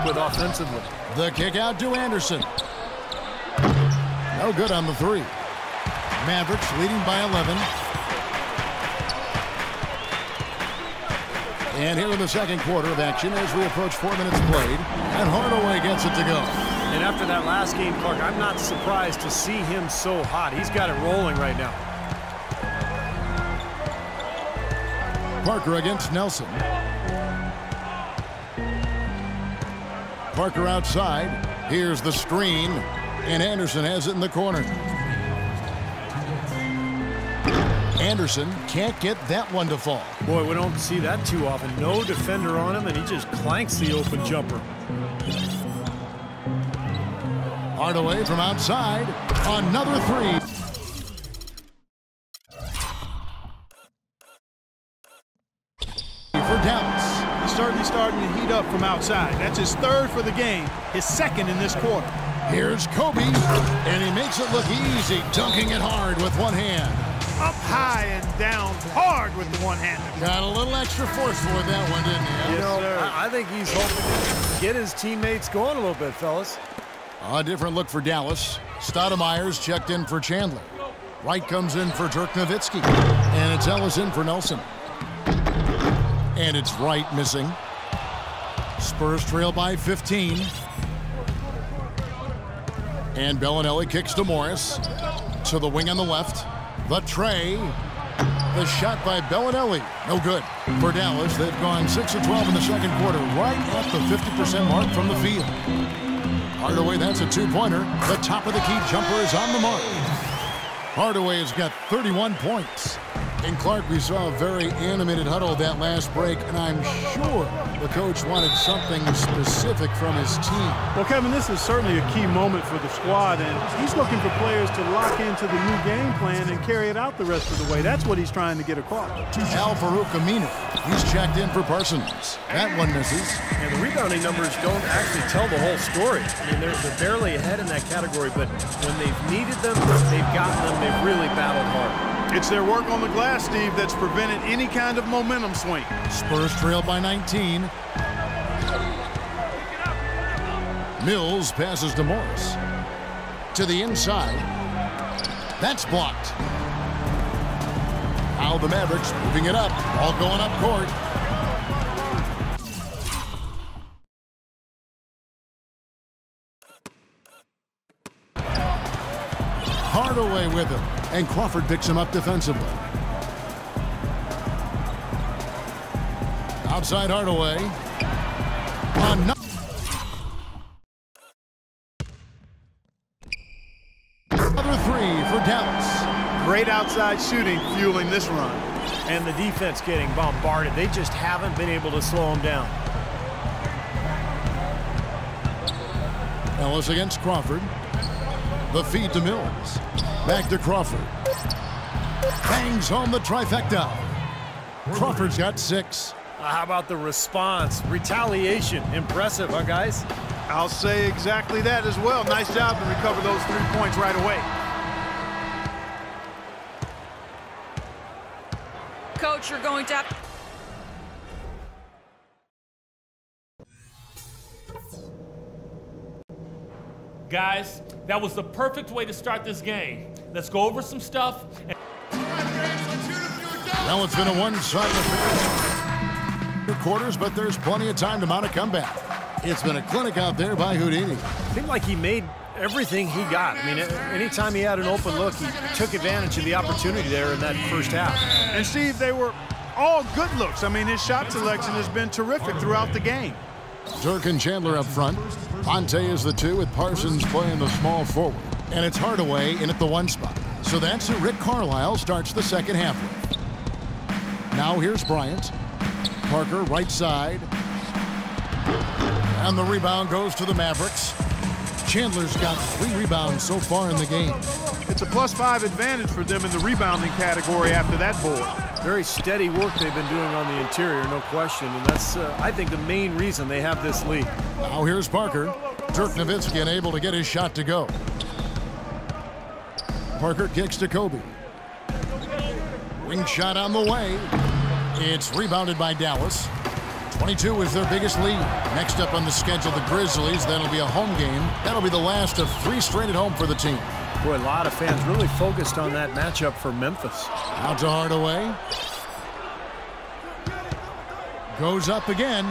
with offensively. The kick out to Anderson. No good on the three. Mavericks leading by 11. And here in the second quarter of action as we approach 4 minutes played. And Hardaway gets it to go. And after that last game, Clark, I'm not surprised to see him so hot. He's got it rolling right now. Parker against Nelson. Parker outside. Here's the screen. And Anderson has it in the corner. Anderson can't get that one to fall. Boy, we don't see that too often. No defender on him, and he just clanks the open jumper. Hardaway from outside. Another three. For Dallas. He's certainly starting to heat up from outside. That's his third for the game, his second in this quarter. Here's Kobe, and he makes it look easy, dunking it hard with one hand. Up high and down hard with the one-hander. Got a little extra force for that one, didn't he? You know, I think he's hoping to get his teammates going a little bit, fellas. A different look for Dallas. Stoudemire's checked in for Chandler. Wright comes in for Dirk Nowitzki. And it's Ellis in for Nelson. And it's Wright missing. Spurs trail by 15. And Bellinelli kicks to Morris. To the wing on the left. The tray. The shot by Bellinelli. No good. For Dallas, they've gone 6 of 12 in the second quarter, right at the 50% mark from the field. Hardaway, that's a two-pointer. The top of the key jumper is on the mark. Hardaway has got 31 points. And Clark, we saw a very animated huddle that last break, and I'm sure the coach wanted something specific from his team. Well, Kevin, this is certainly a key moment for the squad, and he's looking for players to lock into the new game plan and carry it out the rest of the way. That's what he's trying to get across. Al-Farouq Aminu, he's checked in for Parsons. That one misses. And the rebounding numbers don't actually tell the whole story. I mean, they're barely ahead in that category, but when they've needed them, they've gotten them. They've really battled hard. It's their work on the glass, Steve, that's prevented any kind of momentum swing. Spurs trail by 19. Mills passes to Morris. To the inside. That's blocked. Now the Mavericks moving it up. All going up court. Hardaway with him. And Crawford picks him up defensively. Outside Hardaway. Another three for Dallas. Great outside shooting fueling this run. And the defense getting bombarded. They just haven't been able to slow them down. Ellis against Crawford. The feed to Mills. Back to Crawford. Bangs home the trifecta. Crawford's got 6. How about the response? Retaliation. Impressive, huh, guys? I'll say exactly that as well. Nice job to recover those 3 points right away. Coach, you're going to have... Guys, that was the perfect way to start this game. Let's go over some stuff. Well, it's been a one-sided affair. Quarters, but there's plenty of time to mount a comeback. It's been a clinic out there by Houdini. Seemed like he made everything he got. I mean, anytime he had an open look, he took advantage of the opportunity there in that first half. And Steve, they were all good looks. I mean, his shot selection has been terrific throughout the game. Dirk and Chandler up front. Fonte is the 2 with Parsons playing the small forward. And it's Hardaway in at the 1 spot. So that's who Rick Carlisle starts the second half with. Now here's Bryant. Parker right side. And the rebound goes to the Mavericks. Chandler's got 3 rebounds so far in the game. It's a +5 advantage for them in the rebounding category after that board. Very steady work they've been doing on the interior, no question. And that's, I think, the main reason they have this lead. Now here's Parker. Dirk Nowitzki unable to get his shot to go. Parker kicks to Kobe. Wing shot on the way. It's rebounded by Dallas. 22 is their biggest lead. Next up on the schedule, the Grizzlies. That'll be a home game. That'll be the last of 3 straight at home for the team. Boy, a lot of fans really focused on that matchup for Memphis. Out to Hardaway. Goes up again.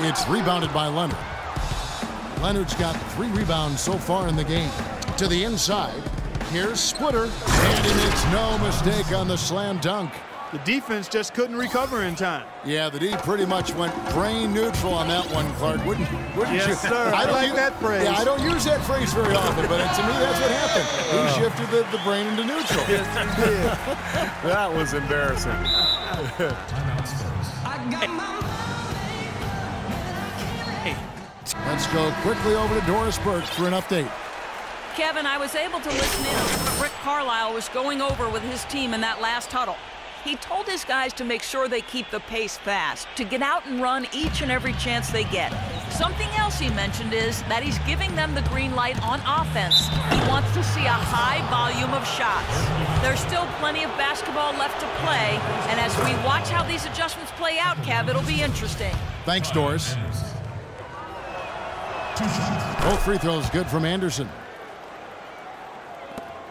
It's rebounded by Leonard. Leonard's got 3 rebounds so far in the game. To the inside. Here's Splitter. And he makes no mistake on the slam dunk. The defense just couldn't recover in time. Yeah, the D pretty much went brain neutral on that one, Clark. Wouldn't yes, you? Sir. I like that phrase. Yeah, I don't use that phrase very often, but to me, that's what happened. He shifted the brain into neutral. That was embarrassing. Let's go quickly over to Doris Burke for an update. Kevin, I was able to listen in on what Rick Carlisle was going over with his team in that last huddle. He told his guys to make sure they keep the pace fast, to get out and run each and every chance they get. Something else he mentioned is that he's giving them the green light on offense. He wants to see a high volume of shots. There's still plenty of basketball left to play, and as we watch how these adjustments play out, Kev, it'll be interesting. Thanks, Doris. Both free throws good from Anderson.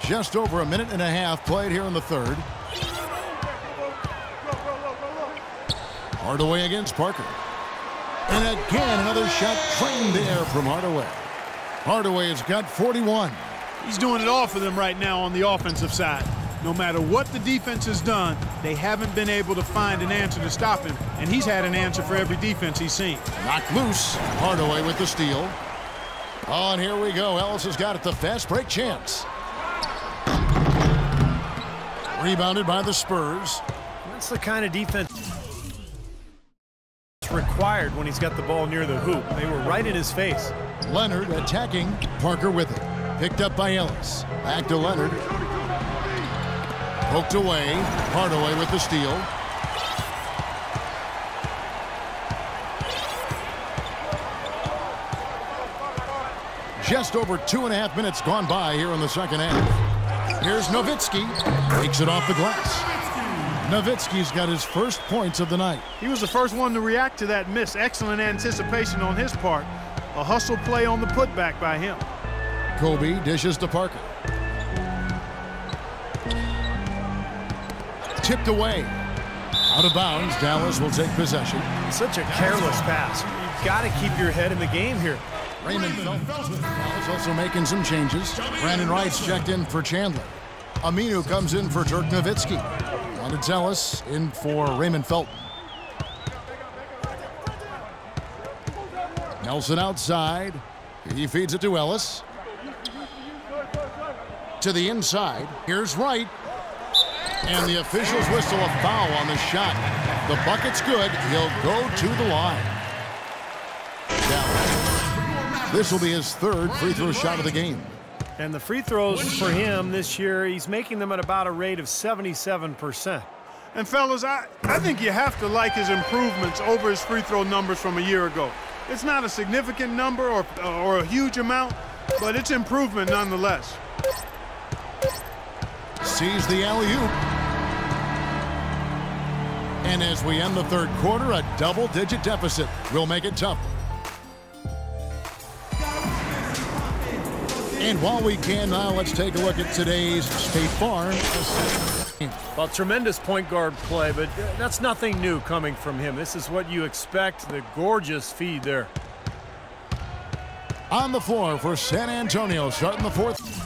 Just over a minute and a half played here in the third. Hardaway against Parker. And again, another shot trained there from Hardaway. Hardaway has got 41. He's doing it all for them right now on the offensive side. No matter what the defense has done, they haven't been able to find an answer to stop him. And he's had an answer for every defense he's seen. Knocked loose. Hardaway with the steal. Oh, and here we go. Ellis has got it. The fast break chance. Rebounded by the Spurs. That's the kind of defense required when he's got the ball near the hoop. They were right in his face. Leonard attacking. Parker with it. Picked up by Ellis. Back to Leonard. Poked away. Hardaway with the steal. Just over 2.5 minutes gone by here in the second half. Here's Nowitzki. Takes it off the glass. Nowitzki's got his first points of the night. He was the first one to react to that miss. Excellent anticipation on his part. A hustle play on the putback by him. Kobe dishes to Parker. Tipped away. Out of bounds. Dallas will take possession. Such a careless pass. You've got to keep your head in the game here. Raymond Felton. Dallas also making some changes. Brandon Wright's checked in for Chandler. Aminu comes in for Dirk Nowitzki. And it's Ellis in for Raymond Felton. Nelson outside. He feeds it to Ellis. To the inside. Here's Wright. And the officials whistle a foul on the shot. The bucket's good. He'll go to the line. Dallas. This will be his third free throw shot of the game. And the free throws for him this year, he's making them at about a rate of 77%. And fellas, I think you have to like his improvements over his free throw numbers from a year ago. It's not a significant number or a huge amount, but it's improvement nonetheless. Sees the alley-oop. And as we end the third quarter, a double-digit deficit will make it tough. And while we can now, let's take a look at today's State Farm. Well, tremendous point guard play, but that's nothing new coming from him. This is what you expect, the gorgeous feed there. On the floor for San Antonio, starting the fourth.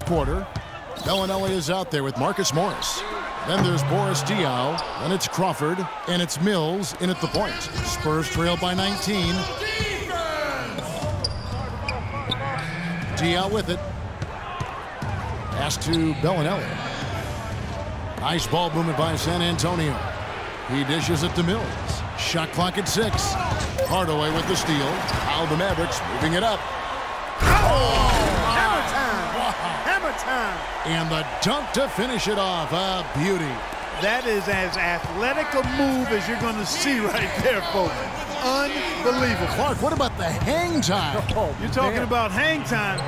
Quarter. Bellinelli is out there with Marcus Morris. Then there's Boris Diaw, and it's Crawford, and it's Mills in at the point. Spurs trail by 19. Diaw with it. Pass to Bellinelli. Nice ball movement by San Antonio. He dishes it to Mills. Shot clock at 6. Hardaway with the steal. How the Mavericks moving it up. Oh! time. And the dunk to finish it off. A beauty. That is as athletic a move as you're going to see right there, folks. Unbelievable. Clark, what about the hang time? Oh, You're talking about hang time.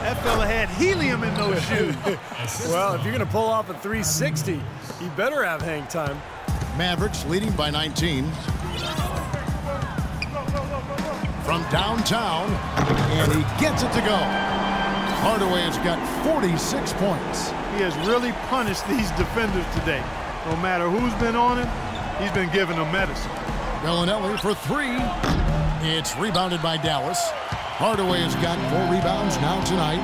That fella had helium in those shoes. Well, if you're going to pull off a 360, you better have hang time. Mavericks leading by 19. From downtown, and he gets it to go. Hardaway has got 46 points. He has really punished these defenders today. No matter who's been on him, he's been giving them medicine. Bellinelli for three. It's rebounded by Dallas. Hardaway has got 4 rebounds now tonight.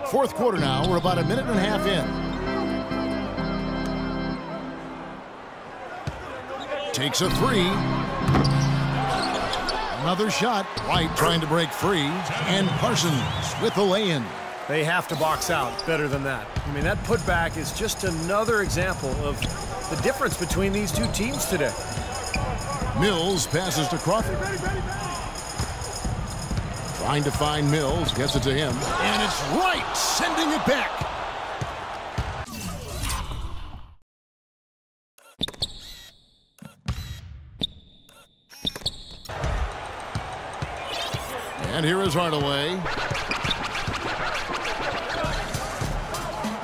Fourth quarter now. We're about a minute and a half in. Takes a three. Another shot. White trying to break free. And Parsons with the lay-in. They have to box out better than that. I mean, that putback is just another example of the difference between these two teams today. Mills passes to Crawford. Trying to find Mills. Gets it to him. And it's right. Sending it back. And here is Hardaway.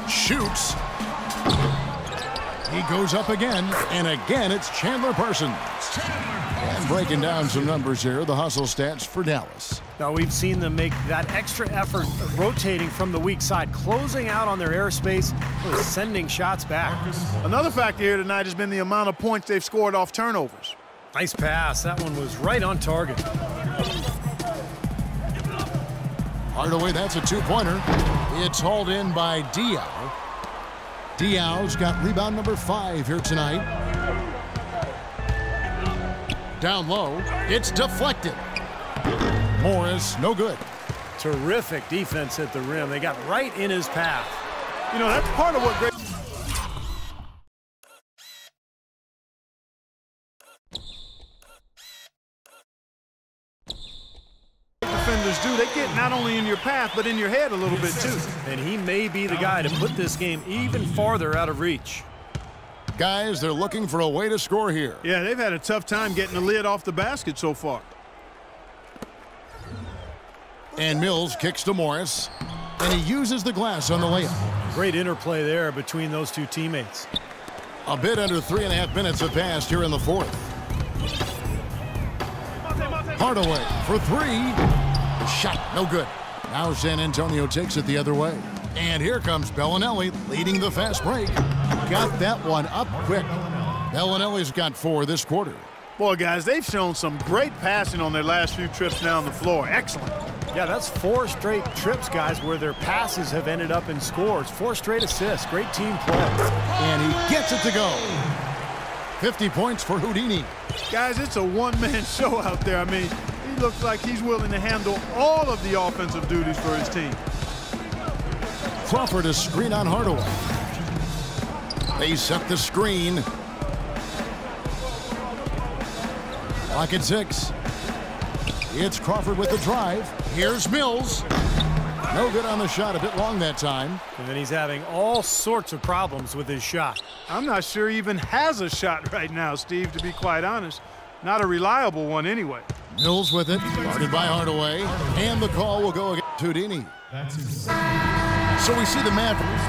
Shoots. He goes up again, and again it's Chandler Parsons. And breaking down some numbers here, the hustle stats for Dallas. Now, we've seen them make that extra effort of rotating from the weak side, closing out on their airspace, really sending shots back. Another factor here tonight has been the amount of points they've scored off turnovers. Nice pass. That one was right on target. Hardaway, that's a two-pointer. It's hauled in by Diaw. Diaw's got rebound number 5 here tonight. Down low, it's deflected. Morris, no good. Terrific defense at the rim. They got right in his path. You know, that's part of what great defenders do. They get not only in your path, but in your head a little bit, too. And he may be the guy to put this game even farther out of reach. Guys, they're looking for a way to score here. Yeah, they've had a tough time getting the lid off the basket so far. And Mills kicks to Morris. And he uses the glass on the layup. Great interplay there between those two teammates. A bit under 3.5 minutes have passed here in the fourth. Hardaway for 3. Shot, no good. Now San Antonio takes it the other way. And here comes Bellinelli leading the fast break. Got that one up quick. Bellinelli's got 4 this quarter. Boy, guys, they've shown some great passing on their last few trips down the floor. Excellent. Yeah, that's 4 straight trips, guys, where their passes have ended up in scores. 4 straight assists. Great team play. And he gets it to go. 50 points for Houdini. Guys, it's a one-man show out there. I mean, he looks like he's willing to handle all of the offensive duties for his team. Crawford is screen on Hardaway. They set the screen. Clock at 6. It's Crawford with the drive. Here's Mills. No good on the shot. A bit long that time. And then he's having all sorts of problems with his shot. I'm not sure he even has a shot right now, Steve, to be quite honest. Not a reliable one anyway. Mills with it. Guarded by Hardaway. And the call will go against Houdini. So we see the Mavericks